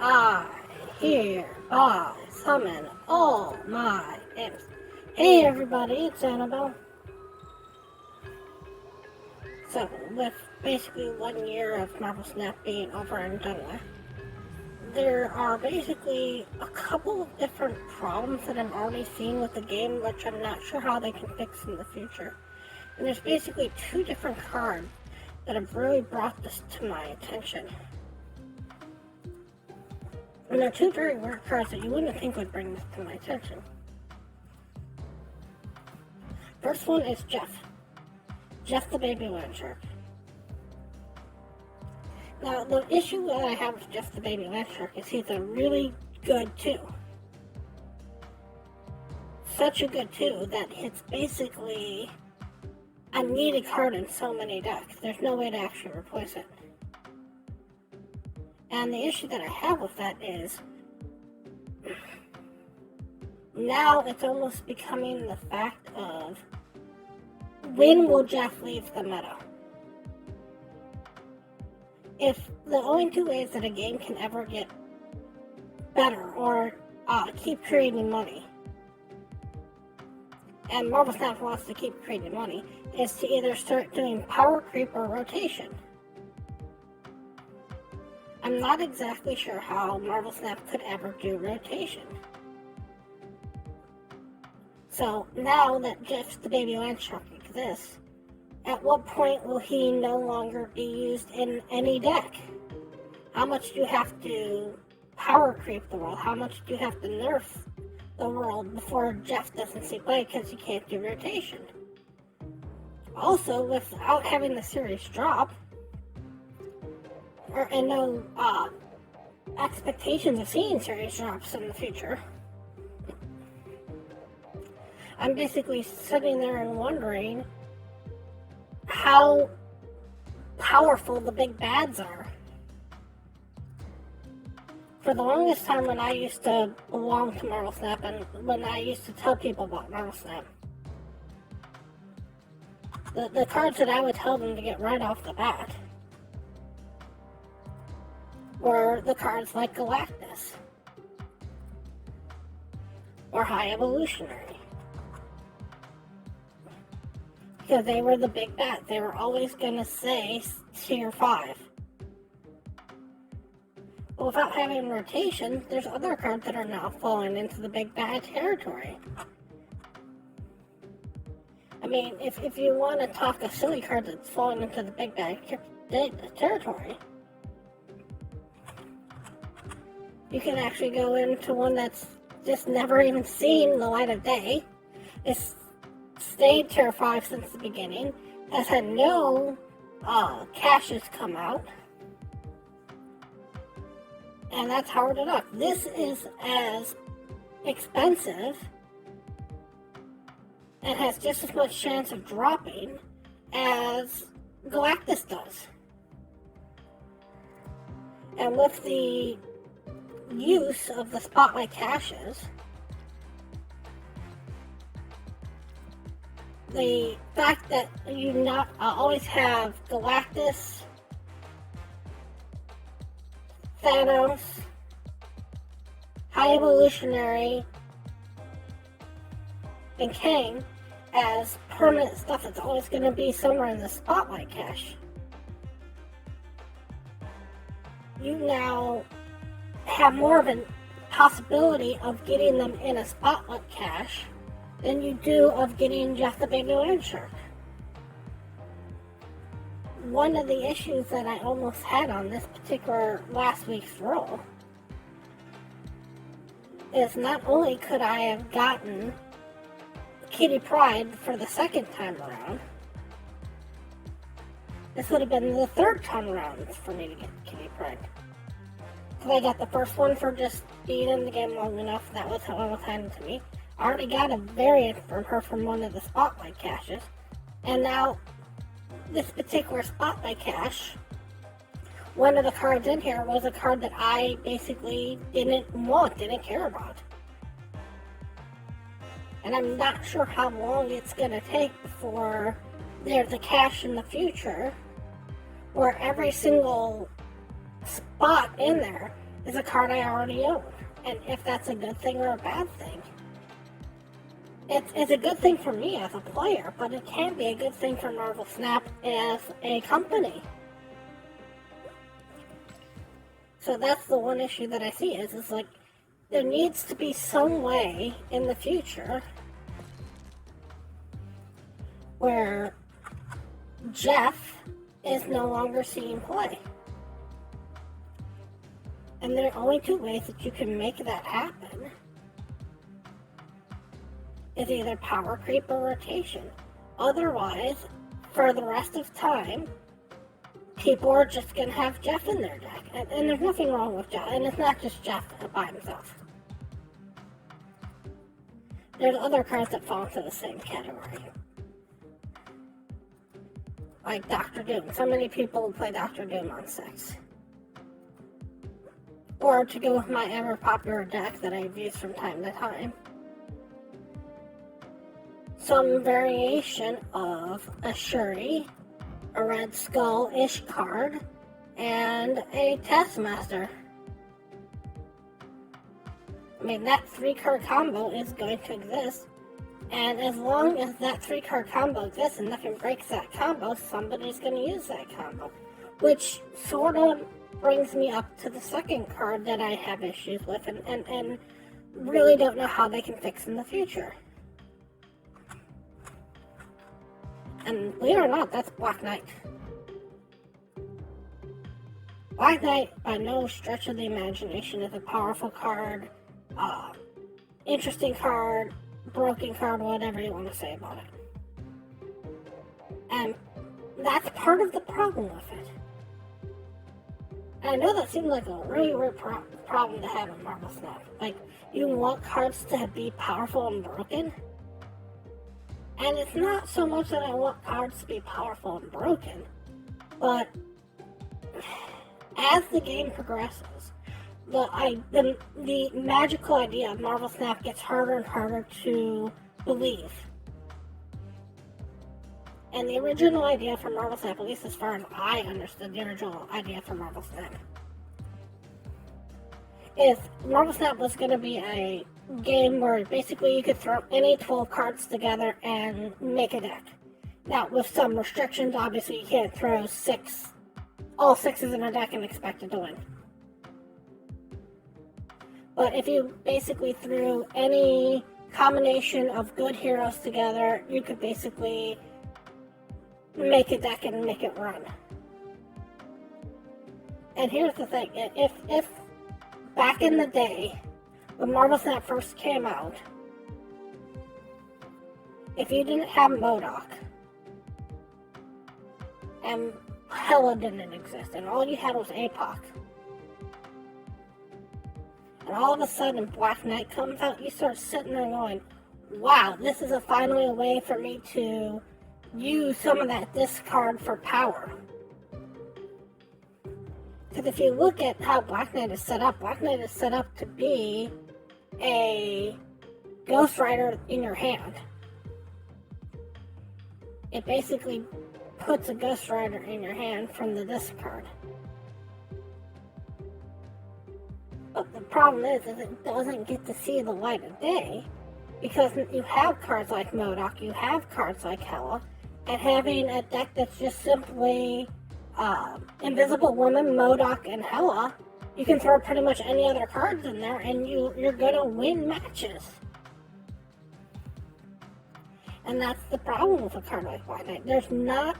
I hereby summon all my imps. Hey everybody, it's Annabelle. So, with basically 1 year of Marvel Snap being over and done with, there are basically a couple of different problems that I'm already seeing with the game, which I'm not sure how they can fix in the future. And there's basically two different cards that have really brought this to my attention. And they're two very rare cards that you wouldn't think would bring this to my attention. First one is Jeff. Jeff the Baby Land Shark. Now, the issue that I have with Jeff the Baby Land Shark is he's a really good 2. Such a good 2 that it's basically a needed card in so many decks. There's no way to actually replace it. And the issue that I have with that is now it's almost becoming the fact of when will Jeff leave the meta? If the only two ways that a game can ever get better or keep creating money, and Marvel Snap wants to keep creating money, is to either start doing power creep or rotation. I'm not exactly sure how Marvel Snap could ever do rotation. So now that Jeff the Baby Land Shark exists, at what point will he no longer be used in any deck? How much do you have to power creep the world? How much do you have to nerf the world before Jeff doesn't see play because he can't do rotation? Also, without having the series drop, and no expectations of seeing series drops in the future, I'm basically sitting there and wondering how powerful the big bads are. For the longest time when I used to belong to Marvel Snap and when I used to tell people about Marvel Snap, the cards that I would tell them to get right off the bat were the cards like Galactus or High Evolutionary. Because they were the big bad. They were always going to say tier 5. But without having rotation, there's other cards that are now falling into the big bad territory. I mean, if you want to talk a silly card that's falling into the big bad territory, you can actually go into one that's just never even seen the light of day. It's stayed tier 5 since the beginning, has had no caches come out, and that's Howard the Duck. This is as expensive and has just as much chance of dropping as Galactus does. And with the use of the Spotlight caches, the fact that you not always have Galactus, Thanos, High Evolutionary, and Kang as permanent stuff that's always going to be somewhere in the Spotlight cache, you now have more of a possibility of getting them in a Spotlight cache than you do of getting Jeff the Baby Land Shark. One of the issues that I almost had on this particular last week's roll is not only could I have gotten Kitty Pryde for the second time around, this would have been the third time around for me to get Kitty Pryde. Because I got the first one for just being in the game long enough, that was how it was handed to me. I already got a variant from her from one of the Spotlight caches, and now this particular Spotlight cache, one of the cards in here was a card that I basically didn't care about. And I'm not sure how long it's going to take before there's a cache in the future where every single spot in there is a card I already own. And if that's a good thing or a bad thing, it's a good thing for me as a player, but it can be a good thing for Marvel Snap as a company. So that's the one issue that I see is like, there needs to be some way in the future where Jeff is no longer seen play. And there are only two ways that you can make that happen. Is either power creep or rotation. Otherwise, for the rest of time, people are just going to have Jeff in their deck. And there's nothing wrong with Jeff. And it's not just Jeff by himself. There's other cards that fall into the same category. Like Doctor Doom. So many people play Doctor Doom on 6. Or to go with my ever popular deck that I've used from time to time, some variation of a Shuri, a Red Skull-ish card, and a Taskmaster. I mean, that 3-card combo is going to exist, and as long as that 3-card combo exists and nothing breaks that combo, somebody's going to use that combo. Which sort of brings me up to the second card that I have issues with and really don't know how they can fix in the future. And believe it or not, that's Black Knight. Black Knight, by no stretch of the imagination, is a powerful card, interesting card, broken card, whatever you want to say about it. And that's part of the problem with it. And I know that seems like a really weird problem to have in Marvel Snap. Like, you want cards to be powerful and broken. And it's not so much that I want cards to be powerful and broken, but as the game progresses, the magical idea of Marvel Snap gets harder and harder to believe. And the original idea for Marvel Snap, at least as far as I understood the original idea for Marvel Snap, is Marvel Snap was going to be a game where basically you could throw any 12 cards together and make a deck. Now, with some restrictions, obviously you can't throw all 6s in a deck and expect it to win. But if you basically threw any combination of good heroes together, you could basically make a deck and make it run. And here's the thing, if back in the day, when Marvel Snap first came out, if you didn't have MODOK, and Hela didn't exist, and all you had was APOC, and all of a sudden Black Knight comes out, you start sitting there going, wow, this is finally a way for me to use some of that discard for power. Because if you look at how Black Knight is set up to be a Ghost Rider in your hand. It basically puts a Ghost Rider in your hand from the discard. But the problem is it doesn't get to see the light of day because you have cards like MODOK, you have cards like Hela, and having a deck that's just simply Invisible Woman, MODOK, and Hela, you can throw pretty much any other cards in there and you're gonna win matches. And that's the problem with a card like Black Knight. There's not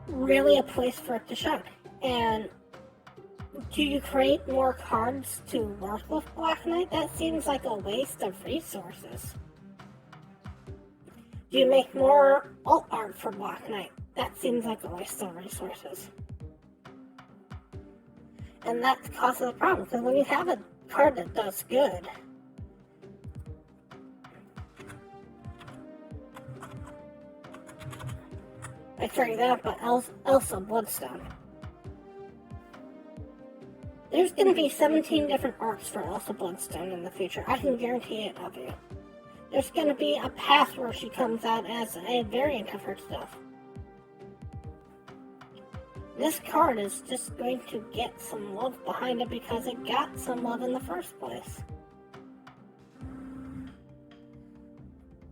really a place for it to shine. And do you create more cards to work with Black Knight? That seems like a waste of resources. Do you make more alt art for Black Knight? That seems like a waste of resources. And that causes a problem, because when you have a card that does good, like for example, Elsa Bloodstone. There's going to be 17 different arcs for Elsa Bloodstone in the future. I can guarantee it of you. There's going to be a path where she comes out as a variant of her stuff. this card is just going to get some love behind it because it got some love in the first place.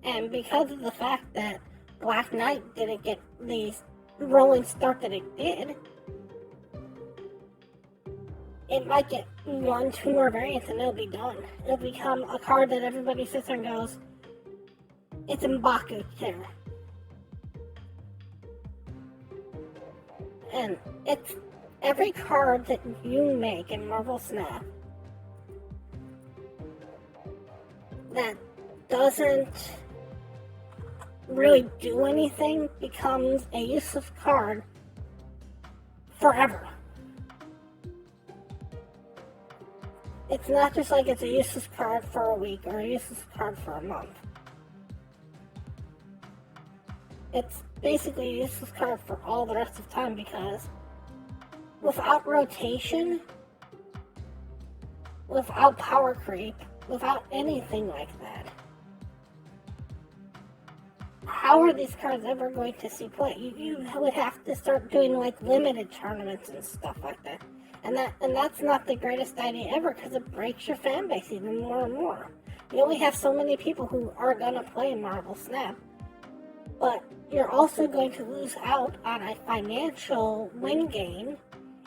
And because of the fact that Black Knight didn't get the rolling start that it did, it might get 1-2 more variants and it'll be done. It'll become a card that everybody sits there and goes, it's M'Baku here. And it's every card that you make in Marvel Snap that doesn't really do anything becomes a useless card forever. It's not just like it's a useless card for a week or a useless card for a month. It's basically a useless card for all the rest of time because without rotation, without power creep, without anything like that, how are these cards ever going to see play? You would have to start doing like limited tournaments and stuff like that. And that's not the greatest idea ever because it breaks your fan base even more and more. You only have so many people who are going to play Marvel Snap, but you're also going to lose out on a financial win gain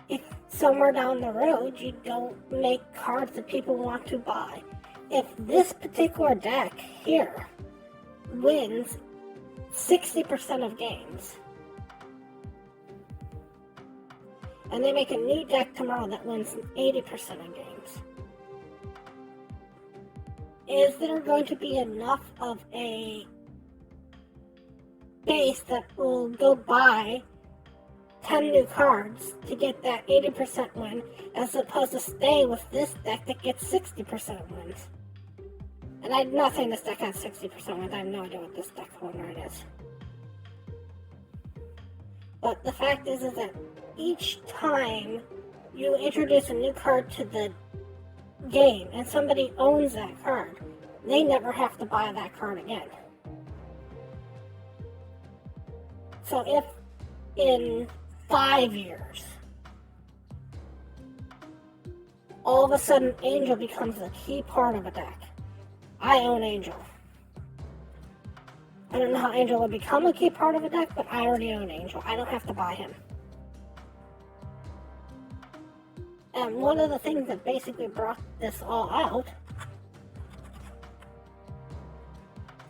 if somewhere down the road you don't make cards that people want to buy. If this particular deck here wins 60% of games, and they make a new deck tomorrow that wins 80% of games, is there going to be enough of a base that will go buy 10 new cards to get that 80% win as opposed to stay with this deck that gets 60% wins? And I'm not saying this deck has 60% wins, I have no idea what this deck win rate is. But the fact is that each time you introduce a new card to the game and somebody owns that card, they never have to buy that card again. So if in 5 years, all of a sudden Angel becomes a key part of a deck, I own Angel. I don't know how Angel will become a key part of a deck, but I already own Angel. I don't have to buy him. And one of the things that basically brought this all out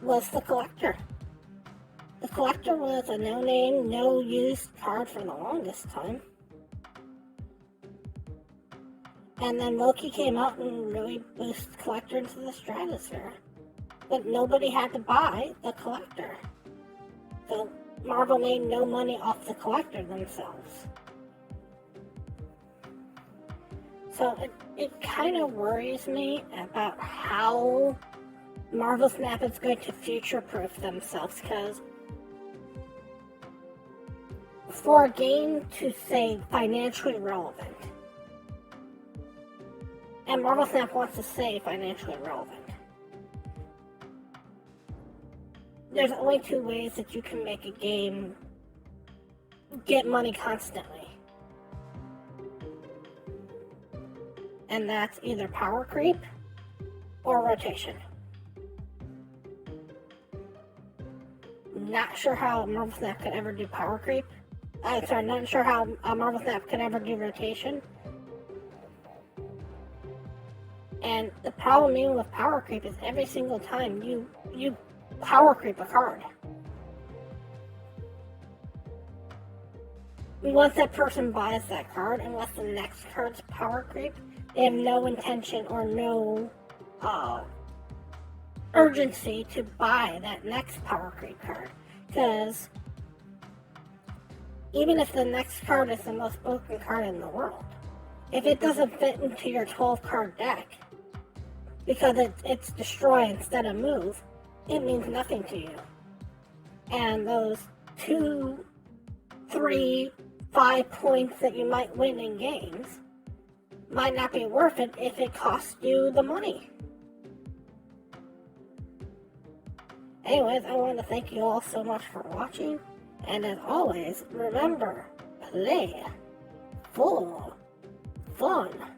was the Collector. The Collector was a no-name, no-use card for the longest time. And then Loki came out and really boosted Collector into the stratosphere. But nobody had to buy the Collector. So Marvel made no money off the Collector themselves. So it kind of worries me about how Marvel Snap is going to future-proof themselves, because for a game to say financially relevant, and Marvel Snap wants to say financially relevant, there's only 2 ways that you can make a game get money constantly. And that's either power creep or rotation. Not sure how Marvel Snap could ever do power creep. Not sure how Marvel Snap could ever do rotation. And the problem even with power creep is every single time you power creep a card, once that person buys that card, unless the next card's power creep, they have no intention or no urgency to buy that next power creep card. Because even if the next card is the most broken card in the world, if it doesn't fit into your 12-card deck because it's destroy instead of move, it means nothing to you. And those 2, 3, 5 points that you might win in games might not be worth it if it costs you the money. Anyways, I want to thank you all so much for watching, and as always, remember, play full fun.